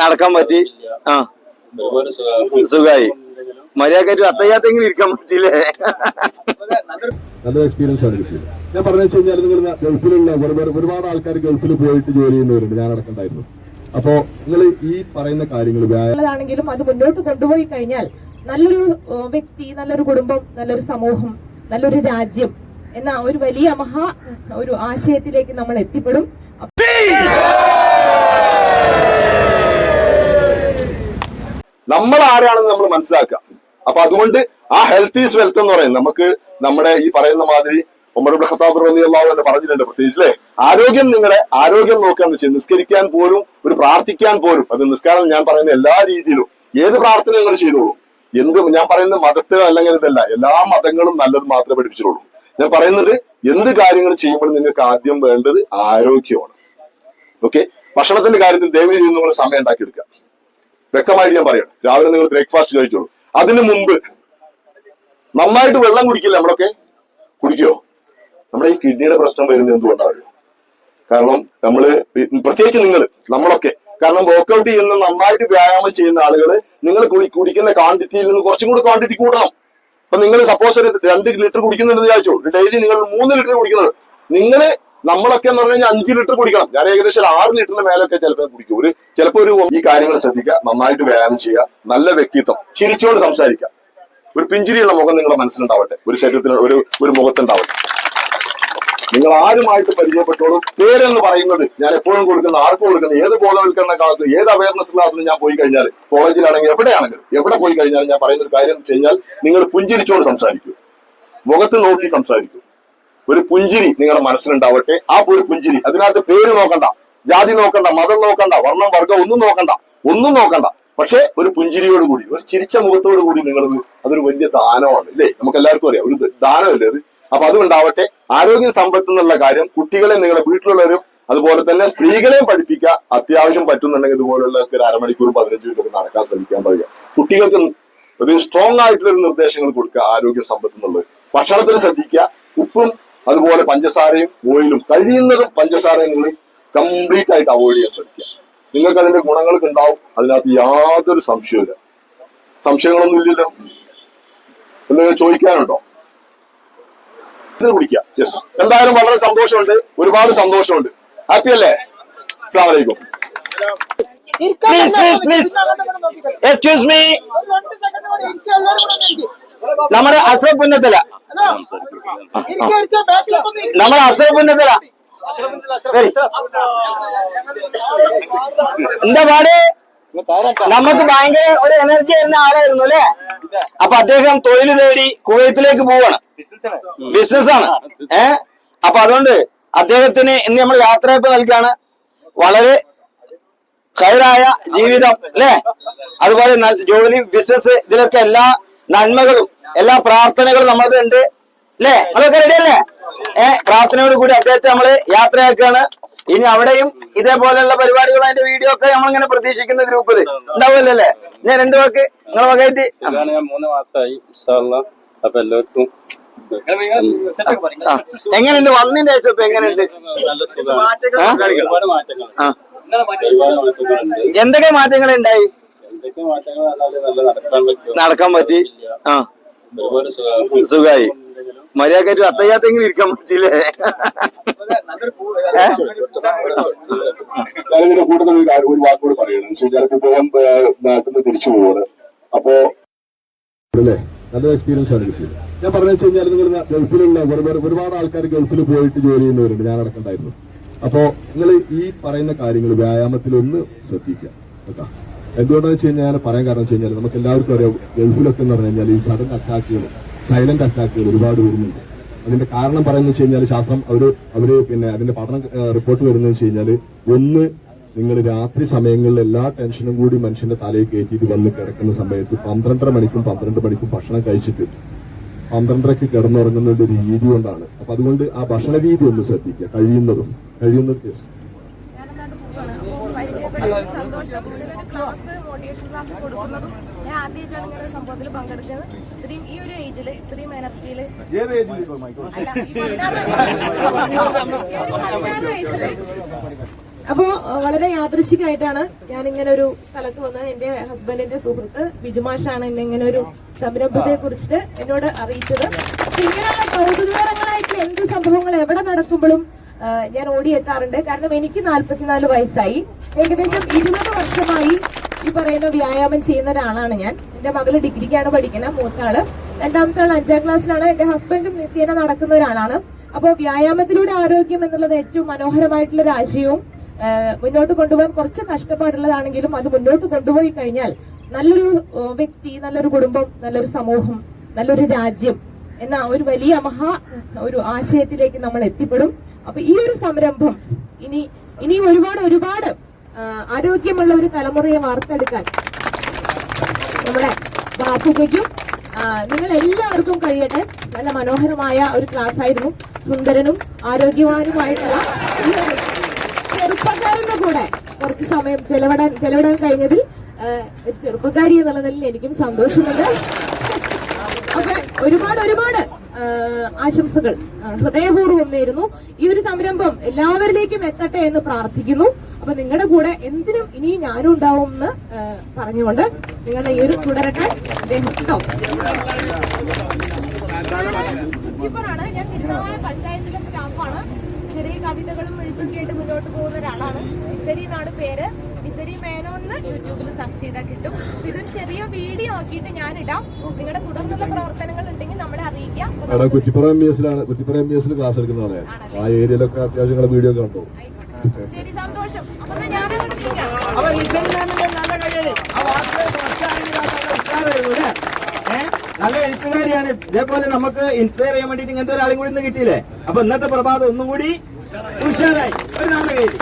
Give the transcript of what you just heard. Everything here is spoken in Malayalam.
നടക്കാൻ പറ്റി. ആ സുഖമായി. മര്യാദക്കായിട്ട് അത്തയ്യാത്തെങ്കിലും ഇരിക്കാൻ പറ്റില്ലേ? നല്ല എക്സ്പീരിയൻസ് ആണ് കിട്ടിയത്. ഞാൻ പറഞ്ഞു വെച്ച് കഴിഞ്ഞാൽ നിങ്ങൾ ഗൾഫിലുള്ള ഒരുപാട് ആൾക്കാർ ഗൾഫിൽ പോയിട്ട് ജോലി ചെയ്യുന്നവരുണ്ട്. ഞാൻ അടക്കണ്ടായിരുന്നു. അപ്പോ നിങ്ങൾ ഈ പറയുന്ന കാര്യങ്ങൾ ആണെങ്കിലും അത് മുന്നോട്ട് കൊണ്ടുപോയി കഴിഞ്ഞാൽ നല്ലൊരു വ്യക്തി, നല്ലൊരു കുടുംബം, നല്ലൊരു സമൂഹം, നല്ലൊരു രാജ്യം എന്ന ഒരു വലിയ ഒരു ആശയത്തിലേക്ക് നമ്മൾ എത്തിപ്പെടും. നമ്മൾ ആരാണെന്ന് നമ്മൾ മനസ്സിലാക്കുക. അപ്പൊ അതുകൊണ്ട് ആ ഹെൽത്ത് ഈസ് വെൽത്ത് എന്ന് പറയും. നമുക്ക് നമ്മുടെ ഈ പറയുന്ന മാതിരി ഉമർ ഇബ്നു ഖത്താബ് റളിയല്ലാഹു അൻഹു പറഞ്ഞിട്ടുണ്ട്, പ്രത്യേകിച്ച് നിങ്ങളുടെ ആരോഗ്യം നോക്കാന്ന് വെച്ചാൽ നിസ്കരിക്കാൻ പോലും, ഒരു പ്രാർത്ഥിക്കാൻ പോലും, അത് നിസ്കാരം ഞാൻ പറയുന്ന എല്ലാ രീതിയിലും ഏത് പ്രാർത്ഥന നിങ്ങൾ ചെയ്തോളൂ. ഞാൻ പറയുന്നത് മതത്തിലോ അല്ലെങ്കിൽ ഇതല്ല, എല്ലാ മതങ്ങളും നല്ലത് മാത്രമേ പഠിപ്പിച്ചിട്ടുള്ളൂ. ഞാൻ പറയുന്നത് എന്ത് കാര്യങ്ങൾ ചെയ്യുമ്പോഴും നിങ്ങൾക്ക് ആദ്യം വേണ്ടത് ആരോഗ്യമാണ്. ഓക്കെ, ഭക്ഷണത്തിന്റെ കാര്യത്തിൽ ദയവ് ചെയ്ത് നിങ്ങൾ സമയം ഉണ്ടാക്കിയെടുക്കുക. വ്യക്തമായിട്ട് ഞാൻ പറയണം, രാവിലെ നിങ്ങൾ ബ്രേക്ക്ഫാസ്റ്റ് കഴിച്ചോളൂ. അതിനു മുമ്പ് നന്നായിട്ട് വെള്ളം കുടിക്കില്ല. നമ്മളൊക്കെ കുടിക്കോ? നമ്മുടെ ഈ കിഡ്നിയുടെ പ്രശ്നം വരുന്നത് എന്തുകൊണ്ടാകും? കാരണം പ്രത്യേകിച്ച് നമ്മളൊക്കെ കാരണം വർക്ക്ഔട്ട് ചെയ്യുന്ന, നന്നായിട്ട് വ്യായാമം ചെയ്യുന്ന ആളുകൾ നിങ്ങൾ കുടിക്കുന്ന ക്വാണ്ടിറ്റിയിൽ നിന്ന് കുറച്ചും കൂടി ക്വാണ്ടിറ്റി കൂട്ടണം. അപ്പൊ നിങ്ങൾ സപ്പോസ് ഒരു 2 ലിറ്റർ കുടിക്കുന്നുണ്ടെന്ന് വിചാരിച്ചോ, ഡെയിലി നിങ്ങൾ 3 ലിറ്റർ കുടിക്കുന്നത്. നമ്മളൊക്കെ എന്ന് പറഞ്ഞു കഴിഞ്ഞാൽ 5 ലിറ്റർ കുടിക്കണം. ഞാൻ ഏകദേശം 6 ലിറ്ററിന് മേലൊക്കെ ചിലപ്പോൾ കുടിക്കും. ചിലപ്പോൾ ഈ കാര്യങ്ങൾ ശ്രദ്ധിക്കുക, നന്നായിട്ട് വ്യായാമം ചെയ്യുക, നല്ല വ്യക്തിത്വം, ചിരിച്ചുകൊണ്ട് സംസാരിക്കുക, ഒരു പിഞ്ചിരിയുള്ള മുഖം നിങ്ങളുടെ മനസ്സിലുണ്ടാവട്ടെ, ഒരു ശരീരത്തിന് ഒരു മുഖത്തുണ്ടാവട്ടെ. നിങ്ങൾ ആരുമായിട്ട് പരിചയപ്പെട്ടോളൂ. പേരെന്ന് പറയുന്നത് ഞാൻ എപ്പോഴും ആർക്കും കൊടുക്കുന്ന ഏത് ബോധവൽക്കരണ ക്ലാസ്സിലും ഏത് അവയർനെസ് ക്ലാസ്സിലും ഞാൻ പോയി കഴിഞ്ഞാൽ, കോളേജിലാണെങ്കിൽ എവിടെ പോയി കഴിഞ്ഞാൽ ഞാൻ പറയുന്ന ഒരു കാര്യം എന്ന് വെച്ച് കഴിഞ്ഞാൽ, നിങ്ങൾ പുഞ്ചിരിച്ചുകൊണ്ട് സംസാരിക്കൂ, മുഖത്ത് നോക്കി സംസാരിക്കൂ. ഒരു പുഞ്ചിരി നിങ്ങളുടെ മനസ്സിലുണ്ടാവട്ടെ. ആ ഒരു പുഞ്ചിരി, അതിനകത്ത് പേര് നോക്കണ്ട, ജാതി നോക്കണ്ട, മതം നോക്കണ്ട, വർണ്ണം വർഗം ഒന്നും നോക്കണ്ട. പക്ഷെ ഒരു പുഞ്ചിരിയോടുകൂടി, ഒരു ചിരിച്ച മുഖത്തോടു കൂടി അതൊരു വലിയ ദാനമാണ്, ഇല്ലേ? നമുക്ക് എല്ലാവർക്കും അറിയാം, ഒരു ദാനമല്ലേ അത്. അപ്പൊ അതുണ്ടാവട്ടെ. ആരോഗ്യ സമ്പത്ത് എന്നുള്ള കാര്യം കുട്ടികളെ, നിങ്ങളുടെ വീട്ടിലുള്ളവരും അതുപോലെ തന്നെ സ്ത്രീകളെയും പഠിപ്പിക്കുക. അത്യാവശ്യം പറ്റുന്നുണ്ടെങ്കിൽ ഇതുപോലുള്ള ഒരു അരമണിക്കൂർ 15 മിനിറ്റ് നടക്കാൻ ശ്രമിക്കാൻ പറയുക. കുട്ടികൾക്ക് ഒരു സ്ട്രോങ് ആയിട്ടുള്ള നിർദ്ദേശങ്ങൾ കൊടുക്കുക. ആരോഗ്യ സമ്പത്ത് എന്നുള്ളത് ഭക്ഷണത്തിൽ ശ്രദ്ധിക്കുക. ഉപ്പും അതുപോലെ പഞ്ചസാരയും ഓയിലും, കഴിയുന്നതും പഞ്ചസാരയും നിങ്ങൾ കംപ്ലീറ്റ് ആയിട്ട് അവോയ്ഡ് ചെയ്യാൻ ശ്രമിക്കുക. നിങ്ങൾക്ക് അതിന്റെ ഗുണങ്ങളൊക്കെ ഉണ്ടാവും, അതിനകത്ത് യാതൊരു സംശയമില്ല. സംശയങ്ങളൊന്നും ഇല്ലല്ലോ. എന്തെങ്കിലും ചോദിക്കാനുണ്ടോ? ഇത് കുടിക്കുക. യെസ്, എന്തായാലും വളരെ സന്തോഷമുണ്ട്, ഒരുപാട് സന്തോഷമുണ്ട്. ഹാപ്പി അല്ലേ? അസ്സലാമു അലൈക്കും. എക്സ്ക്യൂസ് മീ, നമ്മുടെ അഷ്റഫ് പുന്നത്തല, എന്താ പാട്? നമുക്ക് ഭയങ്കര ഒരു എനർജി വരുന്ന ആളായിരുന്നു അല്ലെ. അപ്പൊ അദ്ദേഹം തൊഴിൽ തേടി കുവൈത്തിലേക്ക് പോവാണ്, ബിസിനസ്സാണ്. അപ്പൊ അതുകൊണ്ട് അദ്ദേഹത്തിന് ഇന്ന് നമ്മൾ യാത്രയപ്പ് നൽകുകയാണ്. വളരെ ഖൈറായ ജീവിതം അല്ലെ, അതുപോലെ ജോലി, ബിസിനസ്, ഇതിലൊക്കെ എല്ലാ നന്മകളും എല്ലാ പ്രാർത്ഥനകളും നമ്മളത് ഉണ്ട് അല്ലെ. അതൊക്കെ റെഡി അല്ലേ? പ്രാർത്ഥനയോട് കൂടി അദ്ദേഹത്തെ നമ്മള് യാത്രയാക്കുകയാണ്. ഇനി അവിടെയും ഇതേപോലെയുള്ള പരിപാടികൾ, അതിന്റെ വീഡിയോ ഒക്കെ നമ്മളിങ്ങനെ പ്രതീക്ഷിക്കുന്ന ഗ്രൂപ്പില് ഉണ്ടാവുമല്ലോ അല്ലേ? ഞാൻ 2 വാക്ക് നിങ്ങളെ വകയായിട്ട്. 3 മാസമായി. അപ്പൊ എല്ലാവർക്കും എങ്ങനെയുണ്ട് വന്നതിന്റെ ശേഷം? ഇപ്പൊ എങ്ങനെയുണ്ട്? എന്തൊക്കെ മാറ്റങ്ങൾ ഉണ്ടായി? നടക്കാൻ പറ്റി. ആ സുഖമായി. മര്യാദക്കായിട്ട് അത്തയ്യാത്തെങ്കിലും ഇരിക്കാൻ പറ്റില്ലേ? ഞാനിതിന്റെ കൂടുതൽ ഒരു വാക്കോട് പറയണം. ചിലപ്പോൾ ഇദ്ദേഹം നാട്ടിൽ നിന്ന് തിരിച്ചു പോവാണ്. അപ്പോ നല്ല എക്സ്പീരിയൻസ് ആണ് കിട്ടിയത്. ഞാൻ പറഞ്ഞു വെച്ച് കഴിഞ്ഞാൽ നിങ്ങൾ ഗൾഫിലുള്ള ഒരുപാട് ആൾക്കാർ ഗൾഫിൽ പോയിട്ട് ജോലി ചെയ്യുന്നവരുണ്ട്. ഞാൻ അടക്കണ്ടായിരുന്നു. അപ്പോ നിങ്ങൾ ഈ പറയുന്ന കാര്യങ്ങൾ വ്യായാമത്തിലൊന്ന് ശ്രദ്ധിക്കുക കേട്ടോ. എന്തുകൊണ്ടാന്ന് വെച്ച് കഴിഞ്ഞാൽ ഞാൻ പറയാൻ കാരണം വെച്ച് കഴിഞ്ഞാൽ, നമുക്ക് എല്ലാവർക്കും അറിയാം ഗൾഫിലൊക്കെ എന്ന് പറഞ്ഞു കഴിഞ്ഞാൽ ഈ സഡൻ അറ്റാക്കുകൾ, സൈലന്റ് അറ്റാക്കുകൾ ഒരുപാട് വരുന്നുണ്ട്. അതിന്റെ കാരണം പറയുന്നത് വെച്ച് കഴിഞ്ഞാൽ ശാസ്ത്രം അവര് പിന്നെ അതിന്റെ പഠന റിപ്പോർട്ട് വരുന്നത് വെച്ച് കഴിഞ്ഞാൽ, ഒന്ന്, നിങ്ങൾ രാത്രി സമയങ്ങളിൽ എല്ലാ ടെൻഷനും കൂടി മനുഷ്യന്റെ തലയിൽ കയറ്റിയിട്ട് വന്ന് കിടക്കുന്ന സമയത്ത് 12 മണിക്കും 12 മണിക്കും ഭക്ഷണം കഴിച്ചിട്ട് 12:30ക്ക് കിടന്നുറങ്ങുന്ന ഒരു രീതി കൊണ്ടാണ്. അപ്പൊ അതുകൊണ്ട് ആ ഭക്ഷണ രീതി ഒന്ന് ശ്രദ്ധിക്കുക. കഴിയുന്നത് കേസ് മോട്ടിവേഷൻ ക്ലാസ് കൊടുക്കുന്നതും ഞാൻ ആദ്യമായിട്ടാണ് ഇങ്ങനെ ഒരു സംഭവത്തിൽ പങ്കെടുക്കുന്നത്. ഇത്രയും ഈ ഒരു ഏജില്, ഇത്രയും എനർജിയില്, 16 വയസ്സില് അപ്പോ വളരെ യാദൃശികമായിട്ടാണ് ഞാൻ ഇങ്ങനെ ഒരു സ്ഥലത്ത് വന്നത്. എന്റെ ഹസ്ബൻഡിന്റെ സുഹൃത്ത് ബിജുമാഷാണ് എന്നെ ഇങ്ങനെ ഒരു സംരംഭത്തെ കുറിച്ചിട്ട് എന്നോട് അറിയിച്ചത്. അപ്പൊ ഇങ്ങനെയുള്ള കൗതുകകരങ്ങളായിട്ടുള്ള എന്ത് സംഭവങ്ങൾ എവിടെ നടക്കുമ്പോഴും ഞാൻ ഓടിയെത്താറുണ്ട്. കാരണം എനിക്ക് 44 വയസ്സായി. ഏകദേശം 20 വർഷമായി ഈ പറയുന്ന വ്യായാമം ചെയ്യുന്ന ഒരാളാണ് ഞാൻ. എന്റെ മകള് ഡിഗ്രിക്കാണ് പഠിക്കുന്നത്, മൂത്താള്. രണ്ടാമത്തെ ആൾ 5ാം ക്ലാസ്സിലാണ്. എന്റെ ഹസ്ബൻഡും നിത്യേന നടക്കുന്ന ഒരാളാണ്. അപ്പോൾ വ്യായാമത്തിലൂടെ ആരോഗ്യം എന്നുള്ളത് ഏറ്റവും മനോഹരമായിട്ടുള്ള ഒരു ആശയവും മുന്നോട്ട് കൊണ്ടുപോകാൻ കുറച്ച് കഷ്ടപ്പാടുള്ളതാണെങ്കിലും അത് മുന്നോട്ട് കൊണ്ടുപോയി കഴിഞ്ഞാൽ നല്ലൊരു വ്യക്തി, നല്ലൊരു കുടുംബം, നല്ലൊരു സമൂഹം, നല്ലൊരു രാജ്യം എന്ന ഒരു വലിയ ഒരു ആശയത്തിലേക്ക് നമ്മൾ എത്തിപ്പെടും. അപ്പൊ ഈ ഒരു സംരംഭം ഇനിയും ഒരുപാട് ആരോഗ്യമുള്ള ഒരു തലമുറയെ വാർത്തെടുക്കാൻ നമ്മുടെ ബാപ്പുക്കും നിങ്ങൾ എല്ലാവർക്കും കഴിയട്ടെ. നല്ല മനോഹരമായ ഒരു ക്ലാസ് ആയിരുന്നു. സുന്ദരനും ആരോഗ്യവാനുമായിട്ടുള്ള ഈ ഒരു ചെറുപ്പക്കാരന്റെ കൂടെ കുറച്ച് സമയം ചെലവിടാൻ കഴിഞ്ഞതിൽ ഒരു ചെറുപ്പക്കാരി എന്നുള്ള നിലയിൽ എനിക്കും സന്തോഷമുണ്ട്. അപ്പൊ ഒരുപാട് ആശംസകൾ ഹൃദയപൂർവ്വം നേരുന്നു. ഈ ഒരു സംരംഭം എല്ലാവരിലേക്കും എത്തട്ടെ എന്ന് പ്രാർത്ഥിക്കുന്നു. അപ്പൊ നിങ്ങളുടെ കൂടെ എന്തിനും ഇനിയും ഞാനും ഉണ്ടാവും എന്ന് പറഞ്ഞുകൊണ്ട് നിങ്ങളുടെ ഈ ഒരു തുടരട്ടെ. ാണ് ഞാൻ തിരുനാവായ പഞ്ചായത്തിലെ സ്റ്റാഫാണ്. ചെറിയ കവിതകളും എഴുത്തൊക്കെ ആയിട്ട് മുന്നോട്ട് പോകുന്ന ഒരാളാണ്. മിസരി എന്നാണ് പേര്. മിസരി മേനോന്ന് യൂട്യൂബിൽ സെർച്ച് ചെയ്താൽ കിട്ടും. ഇതൊരു ചെറിയ വീഡിയോ ആക്കിയിട്ട് ഞാനിടാം. നിങ്ങളുടെ തുടർന്നുള്ള പ്രവർത്തനങ്ങൾ ഉണ്ടെങ്കിൽ നമ്മളെ അറിയിക്കാം. കുറ്റിപ്പുറം MBS ക്ലാസ് എടുക്കുന്നതാണ്. ആ ഏരിയയിലൊക്കെ അത്യാവശ്യം വീഡിയോ കണ്ടു. ശരി, സന്തോഷം. അപ്പൊ ഞാനങ്ങോട്ട് നീങ്ങാം. നല്ല എഴുത്തുകാരിയാണ്. ഇതേപോലെ നമുക്ക് ഇൻസ്പയർ ചെയ്യാൻ വേണ്ടിട്ട് ഇങ്ങനത്തെ ഒരാളും കൂടി ഇന്ന് കിട്ടിയില്ലേ? അപ്പൊ ഇന്നത്തെ പ്രഭാതം ഒന്നും കൂടി ഉഷാറായി. ഒരു നല്ല കയ്യിൽ